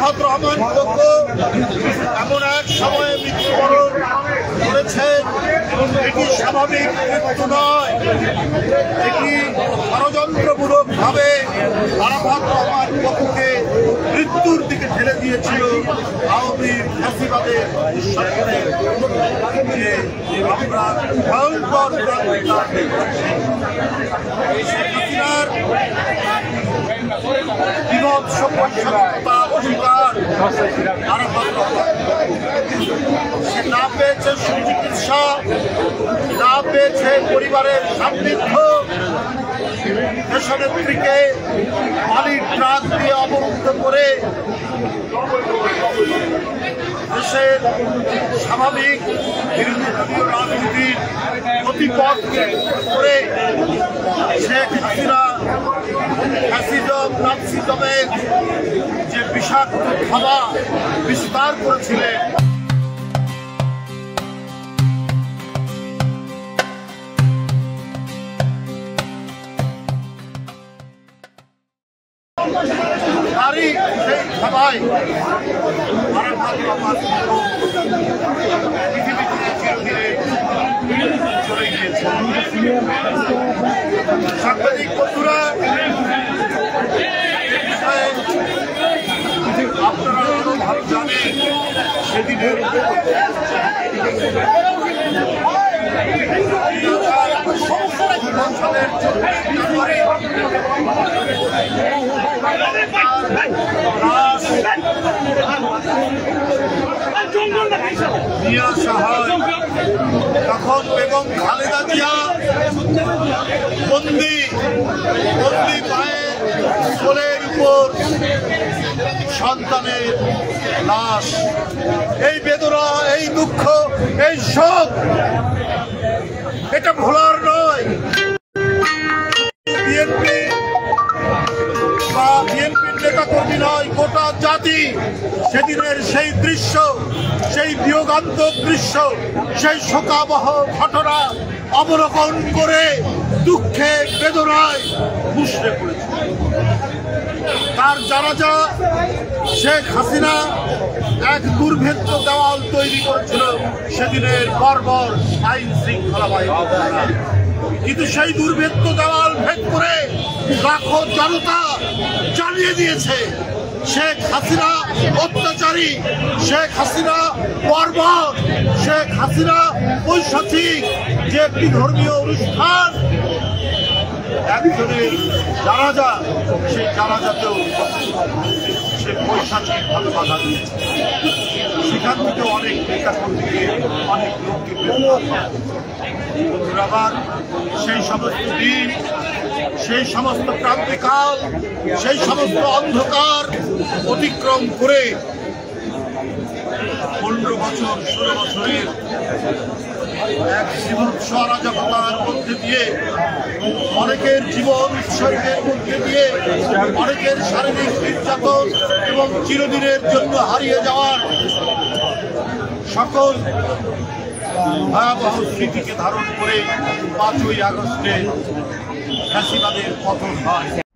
Arafat Rahman cocoa এমন এক সময়ে মৃত্যুবরণ করেছে, এটি স্বাভাবিক মৃত্যু নয়, এটি ষড়যন্ত্রমূলকভাবে আরাফাত রহমান কোকোকে মৃত্যুর দিকে ঠেলে দিয়েছিল আওয়ামী ফ্যাসিবাদের সরকারের, যে আমরা ভয়ঙ্কর শেখ হাসিনার বিভৎস পরিচালনা অধিকার আরাফাত রহমান। সে না পেয়েছে সুচিকিৎসা, না পেয়েছে পরিবারের সান্নিধ্য, দেশনেত্রীকে পানির ট্রাক দিয়ে অবরুদ্ধ করে দেশের স্বাভাবিক রাজনীতির গতিপথকে করে শেখ হাসিনা ফ্যাসিজম নাৎসিজমের যে বিষাক্ত থাবা বিস্তার করেছিলেন, তারই সেই থাবায় আরাফাত রহমান পৃথিবী থেকে চিরদিনে চলে গিয়েছে। সাংবাদিক বন্ধুরা, আপনারা আরো ভালো জানেন সেদিনের নিয়ে আসা হয়, তখন বেগম খালেদা জিয়া বন্দি মায়ের কোলের উপর সন্তানের লাশ। এই বেদনা, এই দুঃখ, এই শোক, এটা ভোলার নয়। বিএনপি বা বিএনপির নেতা কর্মী নয়, গোটা জাতি সেদিনের সেই দৃশ্য, সেই বিয়োগান্তক দৃশ্য, সেই শোকাবহ ঘটনা অবলোকন করে দুঃখে বেদনায় মুষড়ে পড়েছে। তার জানাজা শেখ হাসিনা এক দুর্ভেদ্য দেওয়াল তৈরি করেছিল সেদিনের বর্বর আইন শৃঙ্খলা বাহিনী, কিন্তু সেই দুর্ভেদ্য দেওয়াল ভেদ করে লাখো জনতা জানিয়ে দিয়েছে শেখ হাসিনা অত্যাচারী, শেখ হাসিনা বর্বর, শেখ হাসিনা পৈশাচিক। যে একটি ধর্মীয় অনুষ্ঠান, একজনের জানাজা, সেই জানাজাতেও সে পৈশাচিক ভাবে বাধা দিয়েছে। সেখান থেকে অনেক নেতা কর্মীকে, অনেক লোককে আবার সেই সমস্ত দিন, সেই সমস্ত ক্রান্তিকাল, সেই সমস্ত অন্ধকার অতিক্রম করে 15 বছর 16 বছরের এক বিভৎস অরাজকতার মধ্যে দিয়ে, অনেকের জীবন উৎসর্গের মধ্যে দিয়ে, অনেকের শারীরিক নির্যাতন এবং চিরদিনের জন্য হারিয়ে যাওয়ার সকল ভয়াবহ স্মৃতিকে ধারণ করে 5ই আগস্টে ফ্যাসিবাদের পতন হয়।